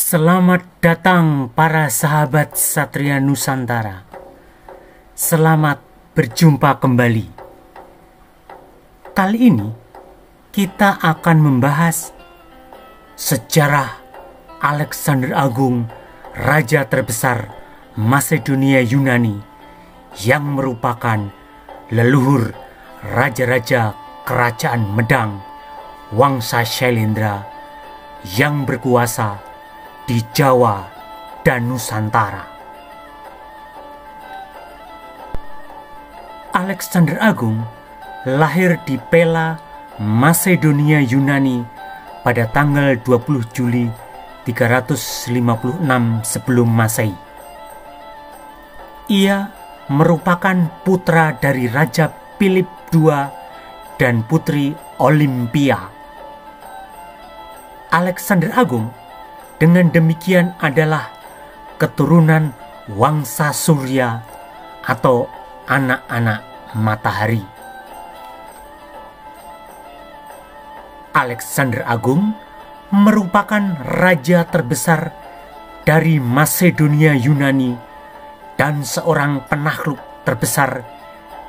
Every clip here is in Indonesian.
Selamat datang para sahabat Satria Nusantara. Selamat berjumpa kembali. Kali ini kita akan membahas sejarah Alexander Agung, raja terbesar Masedonia Yunani, yang merupakan leluhur raja-raja kerajaan Medang, Wangsa Shailendra, yang berkuasa di Jawa dan Nusantara. Alexander Agung lahir di Pella, Masedonia Yunani pada tanggal 20 Juli 356 sebelum Masehi. Ia merupakan putra dari Raja Philip II dan Putri Olympia. Alexander Agung dengan demikian adalah keturunan Wangsa Surya atau anak-anak matahari. Alexander Agung merupakan raja terbesar dari Masedonia Yunani dan seorang penakluk terbesar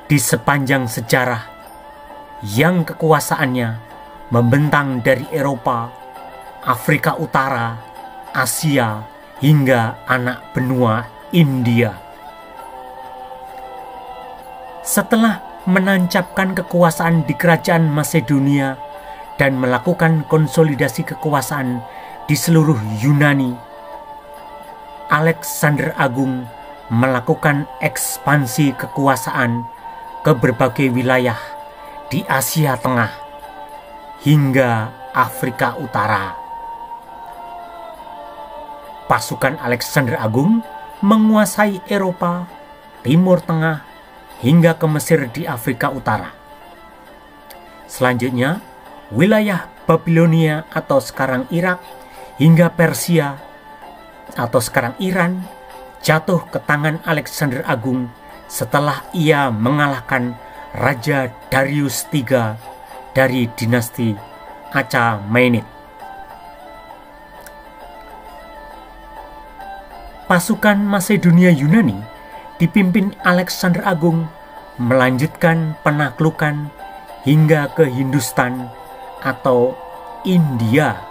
di sepanjang sejarah yang kekuasaannya membentang dari Eropa, Afrika Utara, Asia, hingga anak benua India. Setelah menancapkan kekuasaan di kerajaan Masedonia dan melakukan konsolidasi kekuasaan di seluruh Yunani, Alexander Agung melakukan ekspansi kekuasaan ke berbagai wilayah di Asia Tengah hingga Afrika Utara. Pasukan Alexander Agung menguasai Eropa, Timur Tengah, hingga ke Mesir di Afrika Utara. Selanjutnya, wilayah Babilonia atau sekarang Irak hingga Persia atau sekarang Iran jatuh ke tangan Alexander Agung setelah ia mengalahkan Raja Darius III dari dinasti Achaemenid. Pasukan Masedonia Yunani dipimpin Alexander Agung melanjutkan penaklukan hingga ke Hindustan atau India.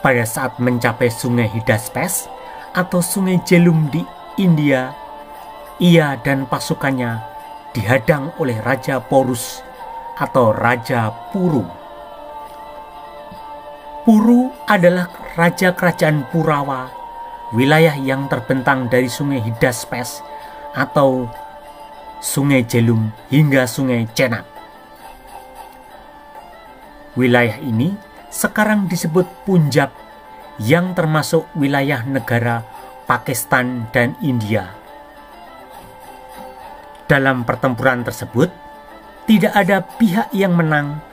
Pada saat mencapai sungai Hydaspes atau sungai Jhelum di India, ia dan pasukannya dihadang oleh Raja Porus atau Raja Puru. Puru adalah raja kerajaan Purawa, wilayah yang terbentang dari sungai Hydaspes atau sungai Jhelum hingga sungai Chenab. Wilayah ini sekarang disebut Punjab, yang termasuk wilayah negara Pakistan dan India. Dalam pertempuran tersebut, tidak ada pihak yang menang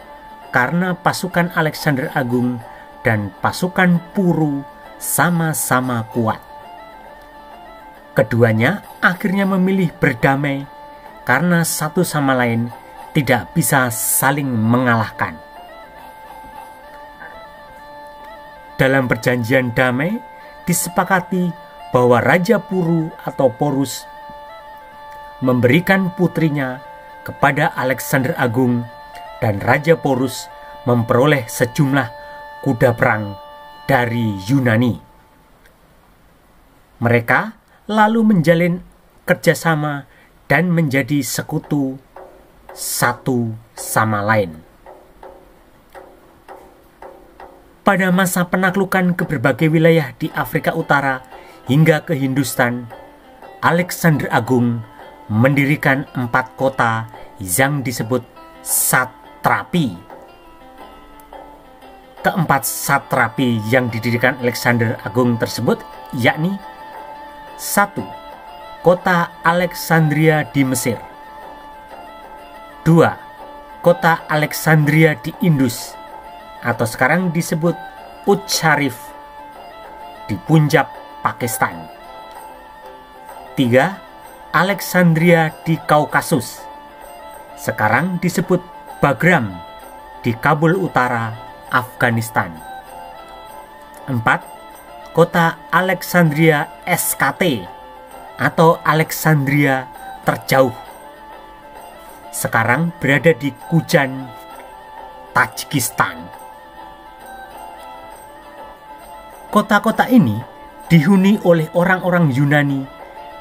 karena pasukan Alexander Agung dan pasukan Puru sama-sama kuat. Keduanya akhirnya memilih berdamai karena satu sama lain tidak bisa saling mengalahkan. Dalam perjanjian damai disepakati bahwa Raja Puru atau Porus memberikan putrinya kepada Alexander Agung dan Raja Porus memperoleh sejumlah kuda perang dari Yunani. Mereka lalu menjalin kerjasama dan menjadi sekutu satu sama lain. Pada masa penaklukan ke berbagai wilayah di Afrika Utara hingga ke Hindustan, Alexander Agung mendirikan 4 kota yang disebut satrapi. Keempat satrapi yang didirikan Alexander Agung tersebut yakni 1. Kota Alexandria di Mesir. 2. Kota Alexandria di Indus atau sekarang disebut Utsharif di Punjab, Pakistan. 3. Alexandria di Kaukasus, sekarang disebut Bagram di Kabul Utara, Afghanistan. 4. Kota Alexandria SKT atau Alexandria terjauh, sekarang berada di Kujan, Tajikistan. Kota-kota ini dihuni oleh orang-orang Yunani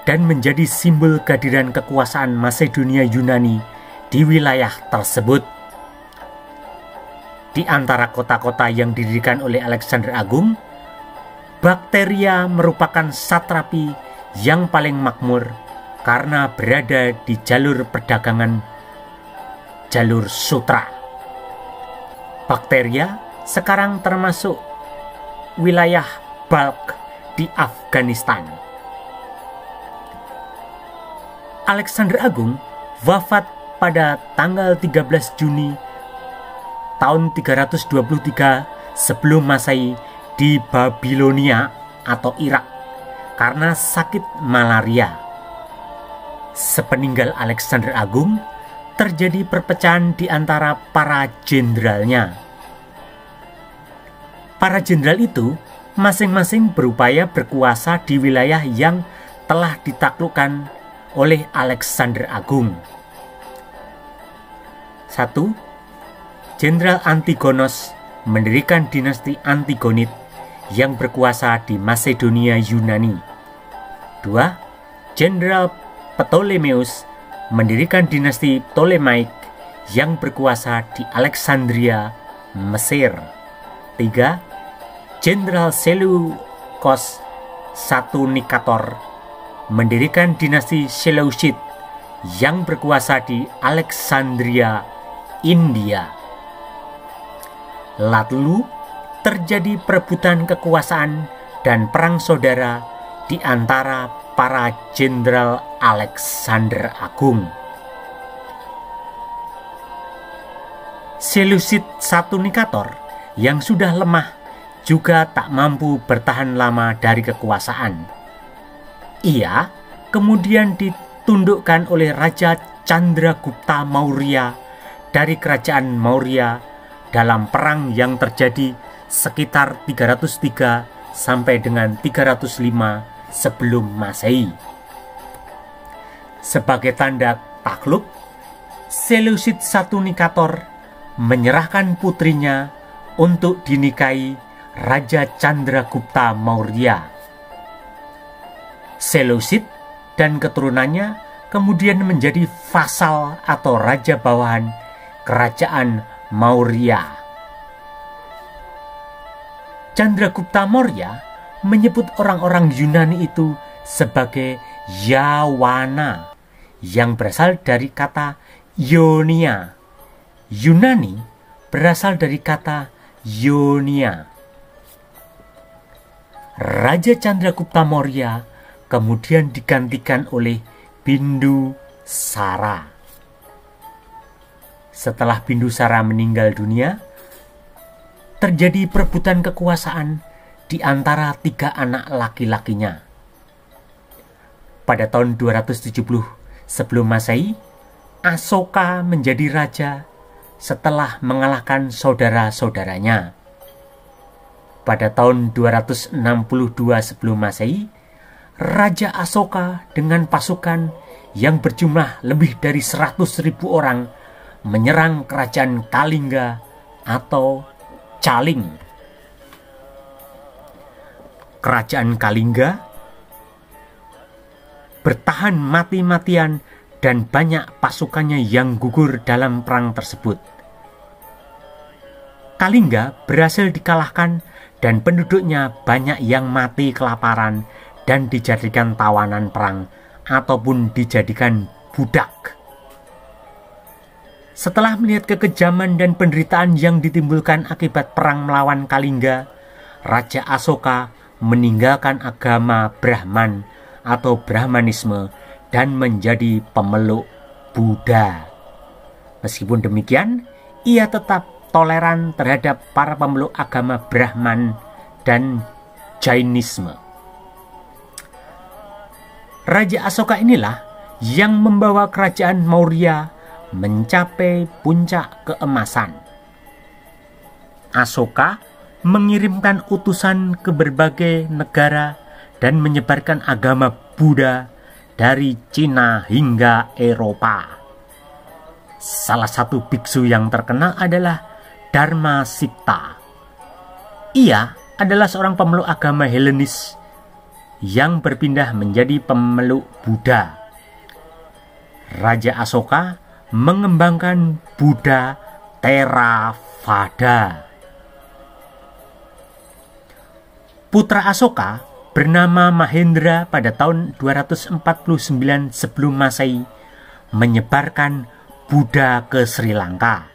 dan menjadi simbol kehadiran kekuasaan Masedonia Yunani di wilayah tersebut. Di antara kota-kota yang didirikan oleh Alexander Agung, Bakteria merupakan satrapi yang paling makmur karena berada di jalur perdagangan jalur sutra. Bakteria sekarang termasuk wilayah Balkh di Afghanistan. Alexander Agung wafat pada tanggal 13 Juni tahun 323 sebelum Masehi di Babilonia atau Irak karena sakit malaria. Sepeninggal Alexander Agung, terjadi perpecahan di antara para jenderalnya. Para jenderal itu masing-masing berupaya berkuasa di wilayah yang telah ditaklukkan oleh Alexander Agung. 1. Jenderal Antigonos mendirikan dinasti Antigonid yang berkuasa di Masedonia Yunani. 2. Jenderal Ptolemeus mendirikan dinasti Ptolemaik yang berkuasa di Alexandria, Mesir. 3. Jenderal Seleukos I Nikator mendirikan dinasti Seleucid yang berkuasa di Alexandria, India. Lalu terjadi perebutan kekuasaan dan perang saudara di antara para jenderal Alexander Agung. Seleucid I Nikator yang sudah lemah juga tak mampu bertahan lama dari kekuasaan. Ia kemudian ditundukkan oleh Raja Chandragupta Maurya dari kerajaan Maurya dalam perang yang terjadi sekitar 303 sampai dengan 305 sebelum Masehi. Sebagai tanda takluk, Seleucid I Nikator menyerahkan putrinya untuk dinikahi Raja Chandragupta Maurya. Seleucid dan keturunannya kemudian menjadi vasal atau raja bawahan kerajaan Maurya. Chandragupta Maurya menyebut orang-orang Yunani itu sebagai Yawana yang berasal dari kata Ionia. Yunani berasal dari kata Ionia. Raja Chandragupta Maurya kemudian digantikan oleh Bindusara. Setelah Bindusara meninggal dunia, terjadi perebutan kekuasaan di antara 3 anak laki-lakinya. Pada tahun 270 sebelum Masehi, Asoka menjadi raja setelah mengalahkan saudara-saudaranya. Pada tahun 262 sebelum Masehi, Raja Asoka dengan pasukan yang berjumlah lebih dari 100.000 orang menyerang kerajaan Kalingga atau Caling. Kerajaan Kalingga bertahan mati-matian dan banyak pasukannya yang gugur dalam perang tersebut. Kalingga berhasil dikalahkan dan penduduknya banyak yang mati kelaparan dan dijadikan tawanan perang ataupun dijadikan budak. Setelah melihat kekejaman dan penderitaan yang ditimbulkan akibat perang melawan Kalingga, Raja Asoka meninggalkan agama Brahman atau Brahmanisme dan menjadi pemeluk Buddha. Meskipun demikian, ia tetap toleran terhadap para pemeluk agama Brahman dan Jainisme. Raja Asoka inilah yang membawa kerajaan Maurya mencapai puncak keemasan. Asoka mengirimkan utusan ke berbagai negara dan menyebarkan agama Buddha dari Cina hingga Eropa. Salah satu biksu yang terkenal adalah Dharmasita. Ia adalah seorang pemeluk agama Helenis yang berpindah menjadi pemeluk Buddha. Raja Asoka mengembangkan Buddha Theravada. Putra Asoka bernama Mahendra pada tahun 249 sebelum Masehi menyebarkan Buddha ke Sri Lanka.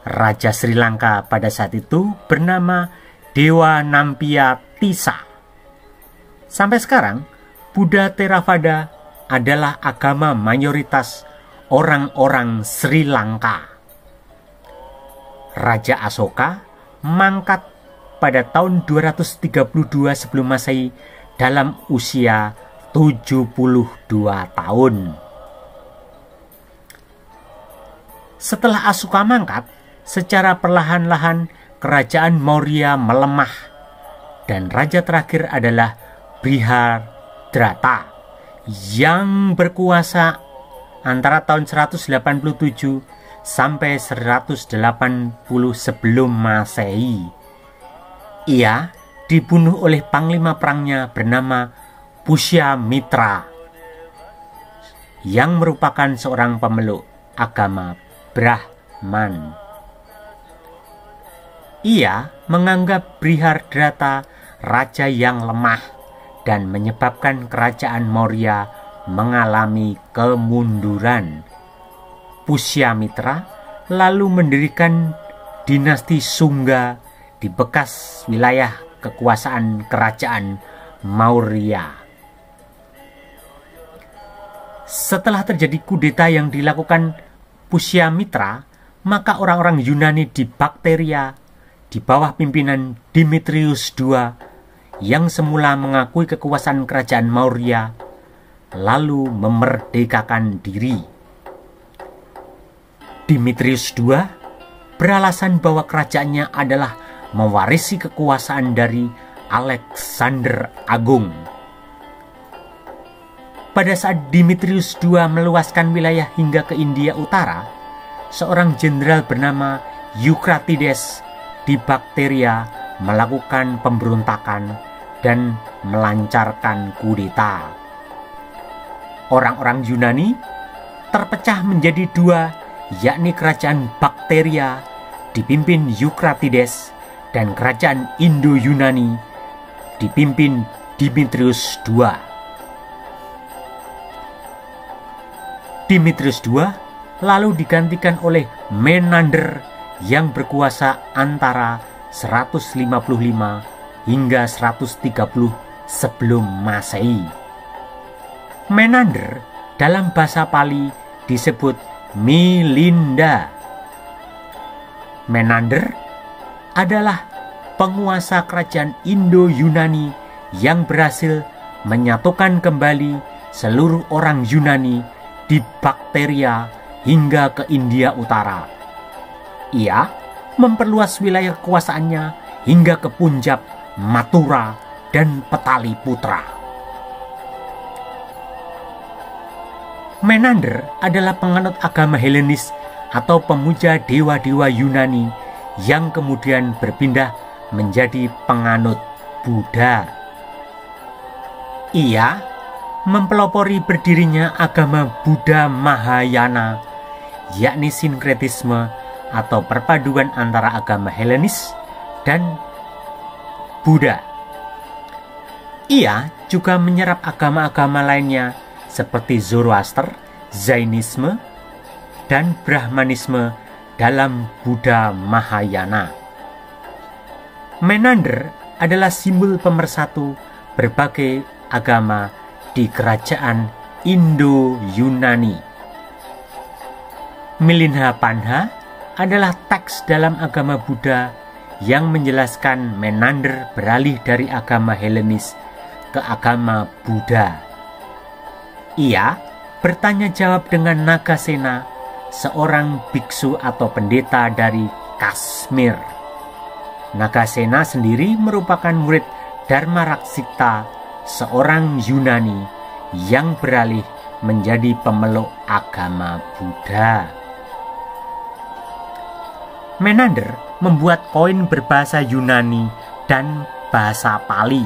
Raja Sri Lanka pada saat itu bernama Dewa Nampia Tissa. Sampai sekarang, Buddha Theravada adalah agama mayoritas orang-orang Sri Lanka. Raja Asoka mangkat pada tahun 232 sebelum Masehi dalam usia 72 tahun. Setelah Asoka mangkat, secara perlahan-lahan kerajaan Maurya melemah dan raja terakhir adalah Brihadrata yang berkuasa antara tahun 187 sampai 180 sebelum Masehi. Ia dibunuh oleh panglima perangnya bernama Pushyamitra yang merupakan seorang pemeluk agama Brahman. Ia menganggap Brihadrata raja yang lemah dan menyebabkan kerajaan Maurya mengalami kemunduran. Pushyamitra lalu mendirikan dinasti Sungga di bekas wilayah kekuasaan kerajaan Maurya. Setelah terjadi kudeta yang dilakukan Pushyamitra, maka orang-orang Yunani di Bakteria di bawah pimpinan Demetrius II yang semula mengakui kekuasaan kerajaan Maurya lalu memerdekakan diri. Demetrius II beralasan bahwa kerajaannya adalah mewarisi kekuasaan dari Alexander Agung. Pada saat Demetrius II meluaskan wilayah hingga ke India Utara, seorang jenderal bernama Eucratides di Bakteria melakukan pemberontakan dan melancarkan kudeta. Orang-orang Yunani terpecah menjadi dua, yakni kerajaan Bakteria dipimpin Eucratides dan kerajaan Indo-Yunani dipimpin Demetrius II. Demetrius II lalu digantikan oleh Menander yang berkuasa antara 155 hingga 130 sebelum Masehi. Menander dalam bahasa Pali disebut Milinda. Menander adalah penguasa kerajaan Indo-Yunani yang berhasil menyatukan kembali seluruh orang Yunani di Bakteria hingga ke India Utara. Ia memperluas wilayah kekuasaannya hingga ke Punjab, Mathura, dan Pataliputra. Menander adalah penganut agama Helenis atau pemuja dewa-dewa Yunani yang kemudian berpindah menjadi penganut Buddha. Ia mempelopori berdirinya agama Buddha Mahayana, yakni sinkretisme atau perpaduan antara agama Helenis dan Buddha. Ia juga menyerap agama-agama lainnya seperti Zoroaster, Zainisme, dan Brahmanisme dalam Buddha Mahayana. Menander adalah simbol pemersatu berbagai agama di kerajaan Indo-Yunani. Milinha Panha adalah teks dalam agama Buddha yang menjelaskan Menander beralih dari agama Helenis ke agama Buddha. Ia bertanya jawab dengan Nagasena, seorang biksu atau pendeta dari Kashmir. Nagasena sendiri merupakan murid Dharma Rakshita, seorang Yunani yang beralih menjadi pemeluk agama Buddha. Menander membuat koin berbahasa Yunani dan bahasa Pali.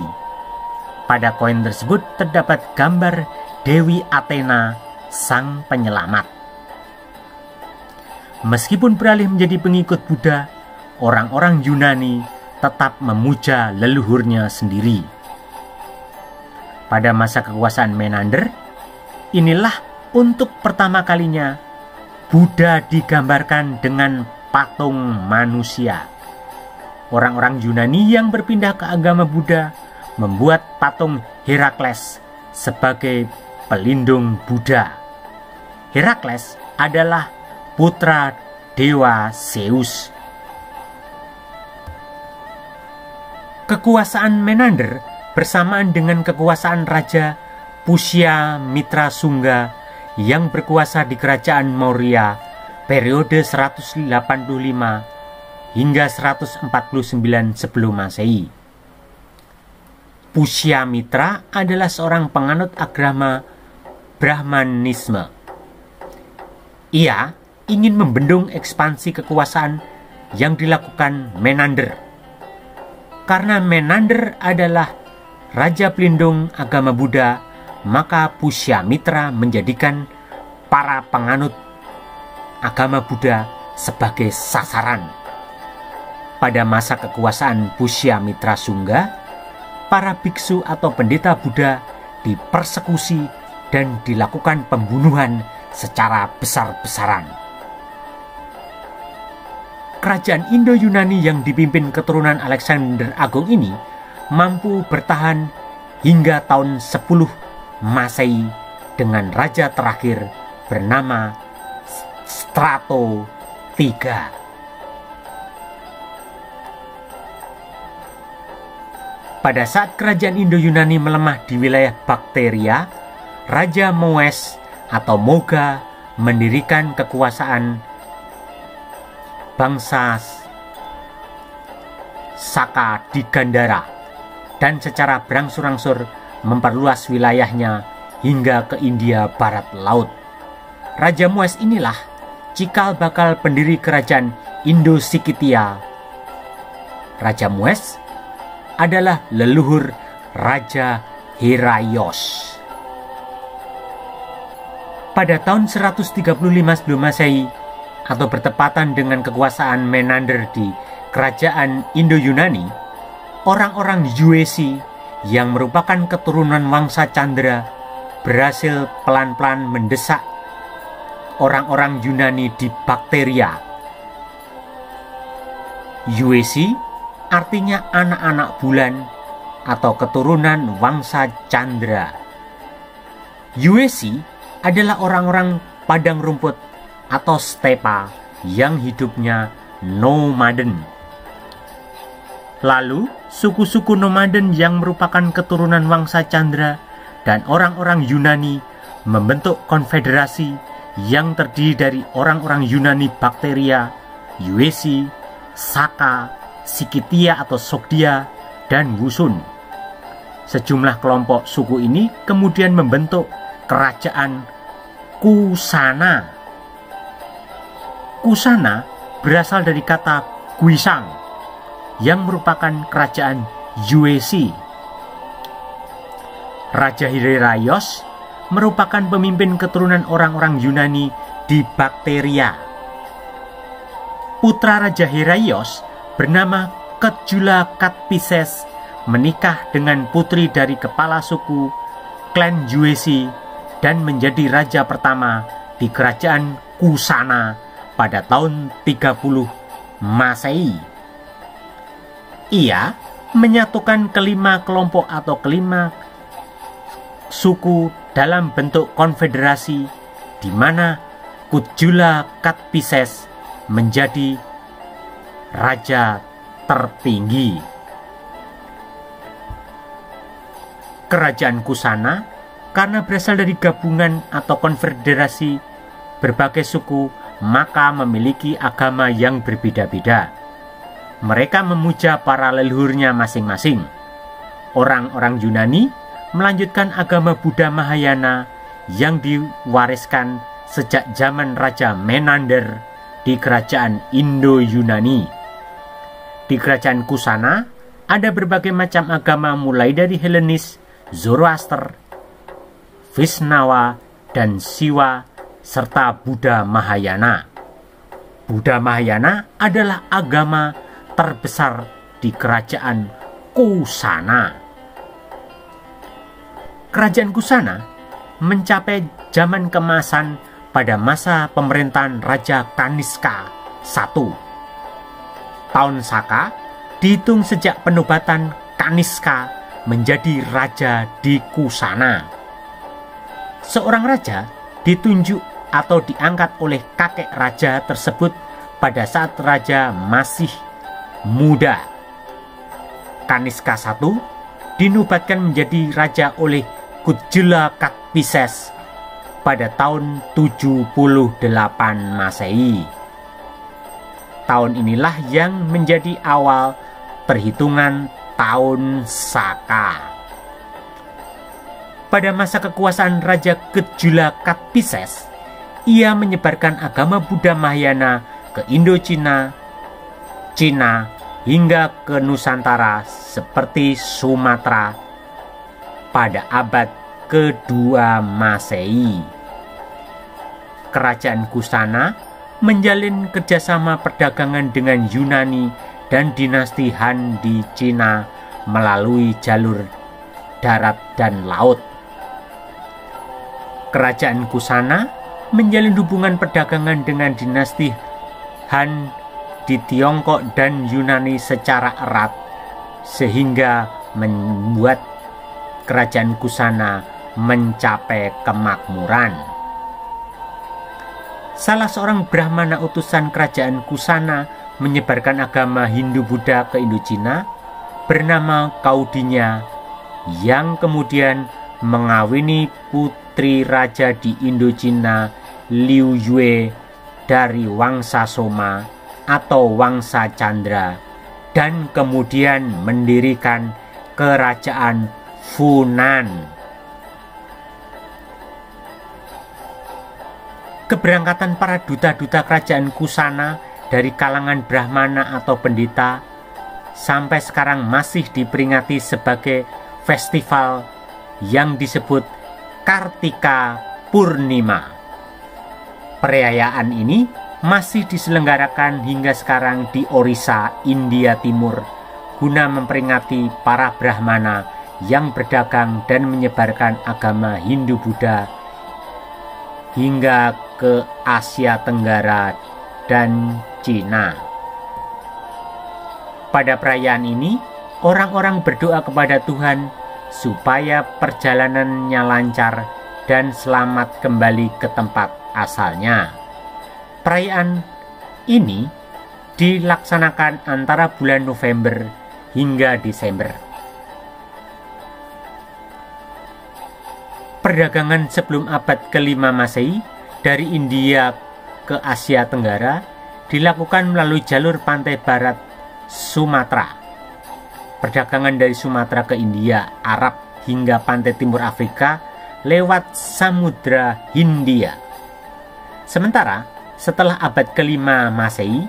Pada koin tersebut terdapat gambar Dewi Athena, sang penyelamat. Meskipun beralih menjadi pengikut Buddha, orang-orang Yunani tetap memuja leluhurnya sendiri. Pada masa kekuasaan Menander, inilah untuk pertama kalinya Buddha digambarkan dengan patung manusia. Orang-orang Yunani yang berpindah ke agama Buddha membuat patung Herakles sebagai pelindung Buddha. Herakles adalah putra dewa Zeus. Kekuasaan Menander bersamaan dengan kekuasaan Raja Pushyamitra Sungga yang berkuasa di kerajaan Maurya periode 185 hingga 149 sebelum Masehi. Pushyamitra adalah seorang penganut agama Brahmanisme. Ia ingin membendung ekspansi kekuasaan yang dilakukan Menander. Karena Menander adalah raja pelindung agama Buddha, maka Pushyamitra menjadikan para penganut agama Buddha sebagai sasaran. Pada masa kekuasaan Pushyamitra Sungga, para biksu atau pendeta Buddha dipersekusi dan dilakukan pembunuhan secara besar-besaran. Kerajaan Indo-Yunani yang dipimpin keturunan Alexander Agung ini mampu bertahan hingga tahun 10 Masehi dengan raja terakhir bernama Strato III. Pada saat kerajaan Indo-Yunani melemah di wilayah Bactria, Raja Moes atau Moga mendirikan kekuasaan bangsa Saka di Gandhara dan secara berangsur-angsur memperluas wilayahnya hingga ke India Barat Laut. Raja Moes inilah cikal bakal pendiri kerajaan Indo-Sikitia. Raja Moes adalah leluhur Raja Heraios. Pada tahun 135 sebelum Masehi atau bertepatan dengan kekuasaan Menander di kerajaan Indo-Yunani, orang-orang Yuezhi yang merupakan keturunan Wangsa Candra berhasil pelan-pelan mendesak orang-orang Yunani di Bactria. Yuezhi artinya anak-anak bulan atau keturunan Wangsa Candra. Yuezhi adalah orang-orang padang rumput atau stepa yang hidupnya nomaden. Lalu, suku-suku nomaden yang merupakan keturunan Wangsa Candra dan orang-orang Yunani membentuk konfederasi yang terdiri dari orang-orang Yunani Bactria, Yuezhi, Saka, Sikitia atau Sogdia, dan Wusun. Sejumlah kelompok suku ini kemudian membentuk kerajaan Kusana. Kusana berasal dari kata Guisang yang merupakan kerajaan Yuezhi. Raja Heraios merupakan pemimpin keturunan orang-orang Yunani di Bactria. Putra Raja Heraios bernama Kejula Katpises menikah dengan putri dari kepala suku klan Yuezhi dan menjadi raja pertama di kerajaan Kusana pada tahun 30 Masehi. Ia menyatukan kelima kelompok atau kelima suku dalam bentuk konfederasi di mana Kujula Katpises menjadi raja tertinggi. Kerajaan Kusana karena berasal dari gabungan atau konfederasi berbagai suku, maka memiliki agama yang berbeda-beda. Mereka memuja para leluhurnya masing-masing. Orang-orang Yunani melanjutkan agama Buddha Mahayana yang diwariskan sejak zaman Raja Menander di kerajaan Indo-Yunani. Di kerajaan Kusana ada berbagai macam agama mulai dari Helenis, Zoroaster, Vishnava, dan Siwa, serta Buddha Mahayana. Buddha Mahayana adalah agama terbesar di kerajaan Kusana. Kerajaan Kusana mencapai zaman keemasan pada masa pemerintahan Raja Kaniska I. Tahun Saka dihitung sejak penobatan Kaniska menjadi raja di Kusana. Seorang raja ditunjuk atau diangkat oleh kakek raja tersebut pada saat raja masih muda. Kaniska I dinobatkan menjadi raja oleh Kujula Kadphises pada tahun 78 Masehi. Tahun inilah yang menjadi awal perhitungan tahun Saka. Pada masa kekuasaan Raja Kujula Kadphises, ia menyebarkan agama Buddha Mahayana ke Indochina, Cina, hingga ke Nusantara seperti Sumatera pada abad kedua Masehi. Kerajaan Kusana menjalin kerjasama perdagangan dengan Yunani dan dinasti Han di Cina melalui jalur darat dan laut. Kerajaan Kusana menjalin hubungan perdagangan dengan dinasti Han di Tiongkok dan Yunani secara erat, sehingga membuat kerajaan Kusana mencapai kemakmuran. Salah seorang Brahmana utusan kerajaan Kusana menyebarkan agama Hindu-Buddha ke Indochina bernama Kaudinya, yang kemudian mengawini putri raja di Indochina, Liu Yue, dari Wangsa Soma atau Wangsa Chandra, dan kemudian mendirikan kerajaan Funan. Keberangkatan para duta-duta kerajaan Kusana dari kalangan Brahmana atau pendeta sampai sekarang masih diperingati sebagai festival yang disebut Kartika Purnima. Perayaan ini masih diselenggarakan hingga sekarang di Orissa, India Timur, guna memperingati para Brahmana yang berdagang dan menyebarkan agama Hindu-Buddha hingga ke Asia Tenggara dan Cina. Pada perayaan ini, orang-orang berdoa kepada Tuhan supaya perjalanannya lancar dan selamat kembali ke tempat asalnya. Perayaan ini dilaksanakan antara bulan November hingga Desember. Perdagangan sebelum abad ke-5 Masehi dari India ke Asia Tenggara dilakukan melalui jalur pantai barat Sumatera. Perdagangan dari Sumatera ke India, Arab hingga pantai timur Afrika lewat Samudra Hindia. Sementara setelah abad ke-5 Masehi,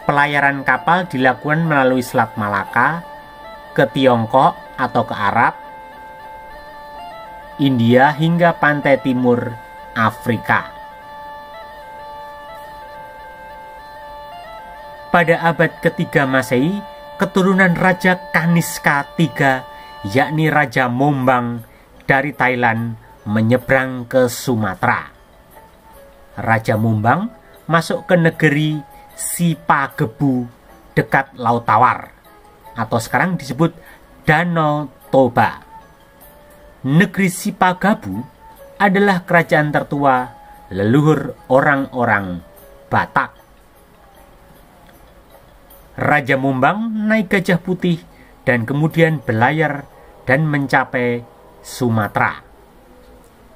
pelayaran kapal dilakukan melalui Selat Malaka ke Tiongkok atau ke Arab, India hingga pantai timur Afrika. Pada abad ke-3 Masehi, keturunan Raja Kaniska III, yakni Raja Mombang dari Thailand, menyeberang ke Sumatera. Raja Mombang masuk ke negeri Sipagebu dekat Laut Tawar, atau sekarang disebut Danau Toba. Negeri Sipagabu adalah kerajaan tertua leluhur orang-orang Batak. Raja Mombang naik gajah putih dan kemudian berlayar dan mencapai Sumatera.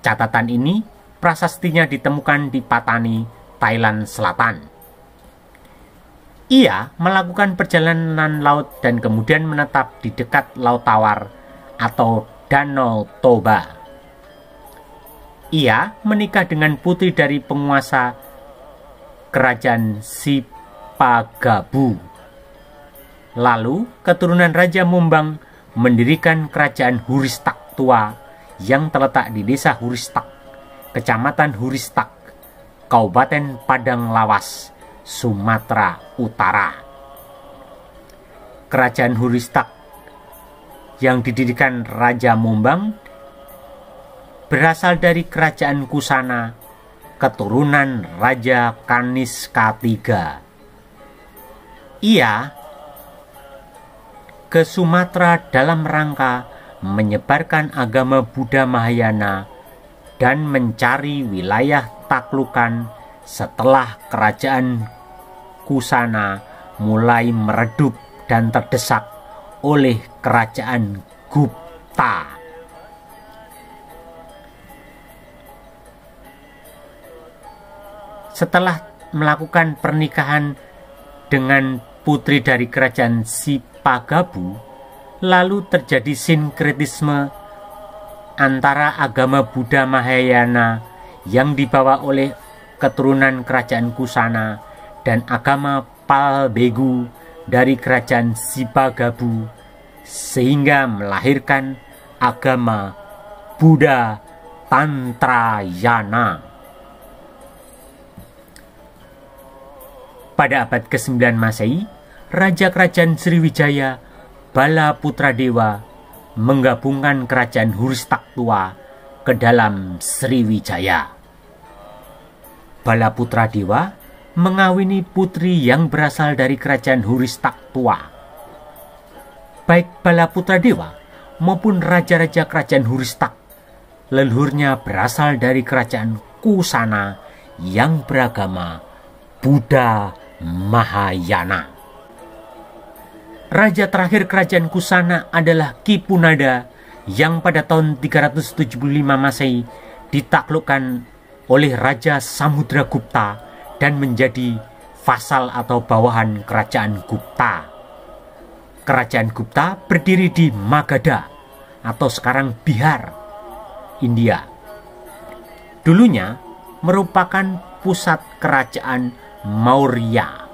Catatan ini prasastinya ditemukan di Patani, Thailand Selatan. Ia melakukan perjalanan laut dan kemudian menetap di dekat Laut Tawar atau Danau Toba. Ia menikah dengan putri dari penguasa kerajaan Sipagabu. Lalu keturunan Raja Mombang mendirikan kerajaan Huristak tua yang terletak di desa Huristak, kecamatan Huristak, Kabupaten Padang Lawas, Sumatera Utara. Kerajaan Huristak yang didirikan Raja Mombang berasal dari kerajaan Kusana, keturunan Raja Kaniska III. Ia ke Sumatera dalam rangka menyebarkan agama Buddha Mahayana dan mencari wilayah taklukan setelah kerajaan Kusana mulai meredup dan terdesak oleh kerajaan Gupta. Setelah melakukan pernikahan dengan putri dari kerajaan Sipagabu, lalu terjadi sinkretisme antara agama Buddha Mahayana yang dibawa oleh keturunan kerajaan Kusana dan agama Palbegu dari kerajaan Sipagabu, sehingga melahirkan agama Buddha Tantrayana. Pada abad ke-9 Masehi, Raja Kerajaan Sriwijaya Bala Putra Dewa menggabungkan kerajaan Huristak tua ke dalam Sriwijaya. Bala Putra Dewa mengawini putri yang berasal dari kerajaan Huristak tua. Baik Bala Putra Dewa maupun raja-raja kerajaan Huristak, leluhurnya berasal dari kerajaan Kusana yang beragama Buddha Mahayana. Raja terakhir kerajaan Kusana adalah Kipunada yang pada tahun 375 Masehi ditaklukkan oleh Raja Samudragupta dan menjadi vasal atau bawahan kerajaan Gupta. Kerajaan Gupta berdiri di Magadha atau sekarang Bihar, India. Dulunya merupakan pusat kerajaan Maurya.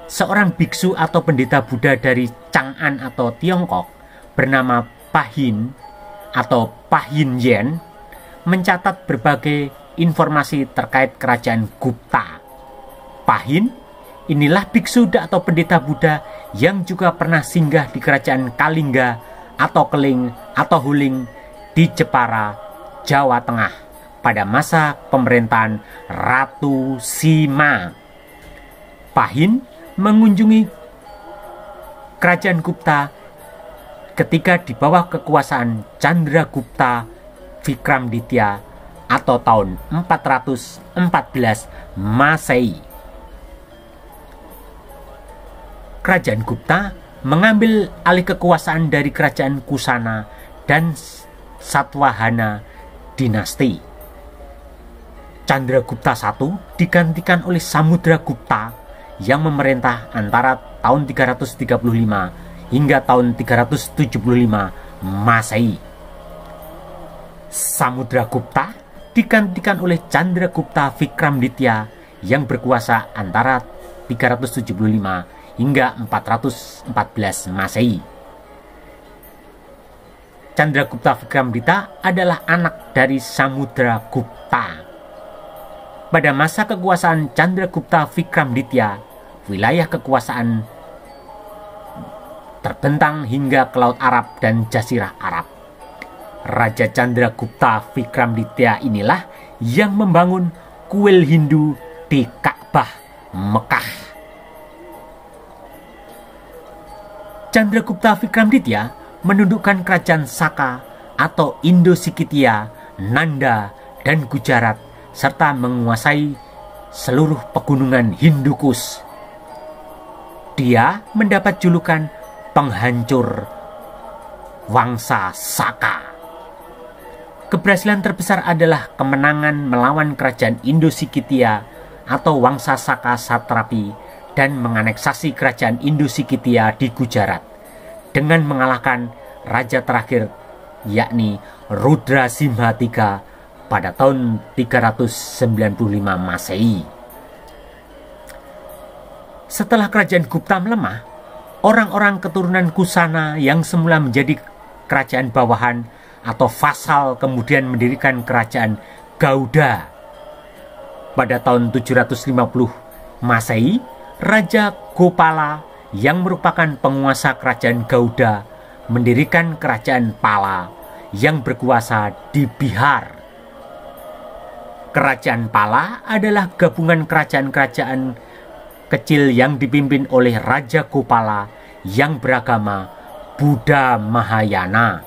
Seorang biksu atau pendeta Buddha dari Chang'an atau Tiongkok bernama Pahin atau Pahin Yen mencatat berbagai informasi terkait kerajaan Gupta. Pahin inilah biksu atau pendeta Buddha yang juga pernah singgah di kerajaan Kalingga atau Keling atau Huling di Jepara, Jawa Tengah pada masa pemerintahan Ratu Sima. Pahin mengunjungi kerajaan Gupta ketika di bawah kekuasaan Chandragupta Vikramditya atau tahun 414 Masehi. Kerajaan Gupta mengambil alih kekuasaan dari kerajaan Kusana dan Satwahana dinasti. Chandragupta I digantikan oleh Samudragupta yang memerintah antara tahun 335 hingga tahun 375 Masehi. Samudragupta digantikan oleh Chandragupta Vikramditya yang berkuasa antara 375 hingga 414 Masehi. Chandragupta Vikramditya adalah anak dari Samudragupta. Pada masa kekuasaan Chandragupta Vikramditya, wilayah kekuasaan terbentang hingga ke Laut Arab dan Jazirah Arab. Raja Chandragupta Vikramditya inilah yang membangun kuil Hindu di Ka'bah Mekah. Chandragupta Vikramditya menundukkan kerajaan Saka atau Indo-Sikitya, Nanda, dan Gujarat serta menguasai seluruh pegunungan Hindukus. Dia mendapat julukan penghancur Wangsa Saka. Keberhasilan terbesar adalah kemenangan melawan kerajaan Indo-Sikitya atau Wangsa Saka Satrapi dan menganeksasi kerajaan Indusikitya di Gujarat dengan mengalahkan raja terakhir yakni Rudra Simha III pada tahun 395 Masehi. Setelah kerajaan Gupta melemah, orang-orang keturunan Kusana yang semula menjadi kerajaan bawahan atau vasal kemudian mendirikan kerajaan Gauda. Pada tahun 750 Masehi, Raja Gopala yang merupakan penguasa kerajaan Gauda mendirikan kerajaan Pala yang berkuasa di Bihar. Kerajaan Pala adalah gabungan kerajaan-kerajaan kecil yang dipimpin oleh Raja Gopala yang beragama Buddha Mahayana.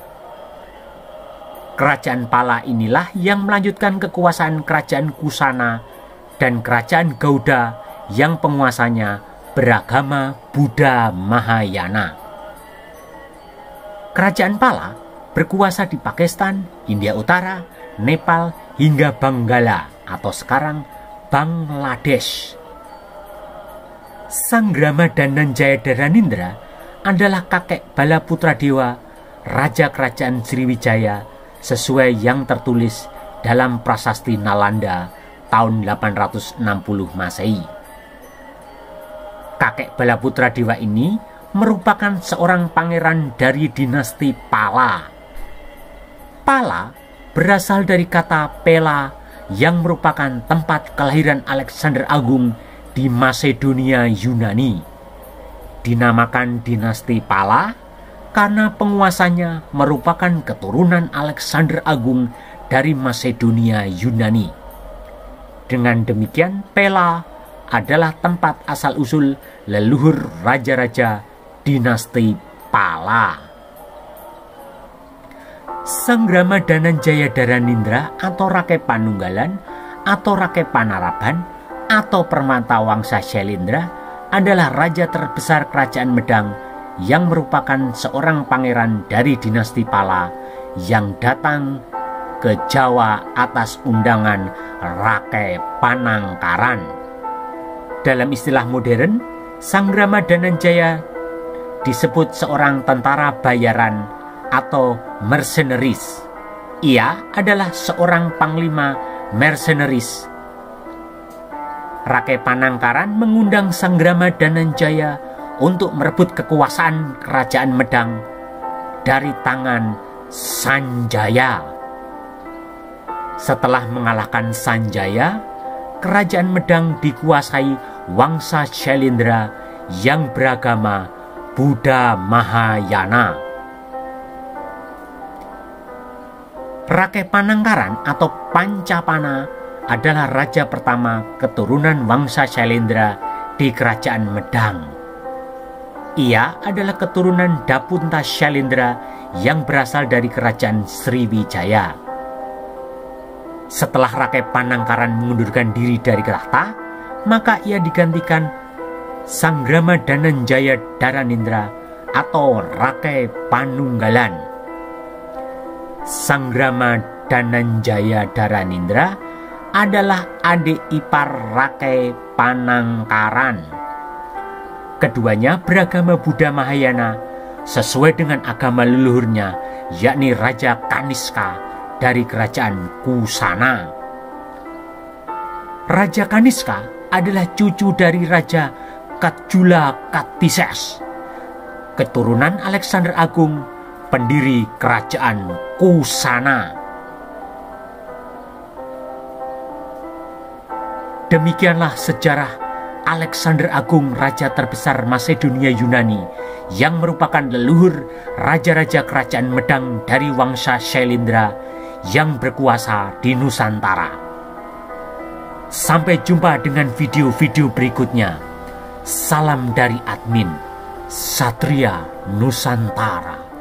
Kerajaan Pala inilah yang melanjutkan kekuasaan kerajaan Kusana dan kerajaan Gauda yang penguasanya beragama Buddha Mahayana. Kerajaan Pala berkuasa di Pakistan, India Utara, Nepal, hingga Benggala atau sekarang Bangladesh. Sanggrama Dananjaya Dharanindra adalah kakek bala putra dewa Raja Kerajaan Sriwijaya sesuai yang tertulis dalam Prasasti Nalanda tahun 860 Masehi. Kakek bala putra dewa ini merupakan seorang pangeran dari dinasti Pala. Pala berasal dari kata Pela yang merupakan tempat kelahiran Alexander Agung di Masedonia Yunani. Dinamakan dinasti Pala karena penguasanya merupakan keturunan Alexander Agung dari Masedonia Yunani. Dengan demikian, Pela adalah tempat asal-usul leluhur raja-raja dinasti Pala. Sanggrama Dananjaya Dharanindra atau Rakai Panunggalan atau Rakai Panaraban atau Permata Wangsa Syailendra adalah raja terbesar kerajaan Medang yang merupakan seorang pangeran dari dinasti Pala yang datang ke Jawa atas undangan Rakai Panangkaran. Dalam istilah modern, Sanggrama Dananjaya disebut seorang tentara bayaran atau mercenaries. Ia adalah seorang panglima mercenaries. Rakai Panangkaran mengundang Sanggrama Dananjaya untuk merebut kekuasaan kerajaan Medang dari tangan Sanjaya. Setelah mengalahkan Sanjaya, kerajaan Medang dikuasai Wangsa Syailendra yang beragama Buddha Mahayana. Rakai Panangkaran atau Pancapana adalah raja pertama keturunan Wangsa Syailendra di kerajaan Medang. Ia adalah keturunan Dapunta Syailendra yang berasal dari kerajaan Sriwijaya. Setelah Rakai Panangkaran mengundurkan diri dari tahta, maka ia digantikan Sanggrama Dananjaya Dharanindra atau Rakai Panunggalan. Sanggrama Dananjaya Dharanindra adalah adik ipar Rakai Panangkaran. Keduanya beragama Buddha Mahayana sesuai dengan agama leluhurnya, yakni Raja Kaniska dari kerajaan Kusana. Raja Kaniska adalah cucu dari Raja Katjula Kattises, keturunan Alexander Agung, pendiri kerajaan Kusana. Demikianlah sejarah Alexander Agung, raja terbesar Masedonia Yunani, yang merupakan leluhur raja-raja kerajaan Medang dari Wangsa Syailendra yang berkuasa di Nusantara. Sampai jumpa dengan video-video berikutnya. Salam dari admin Satria Nusantara.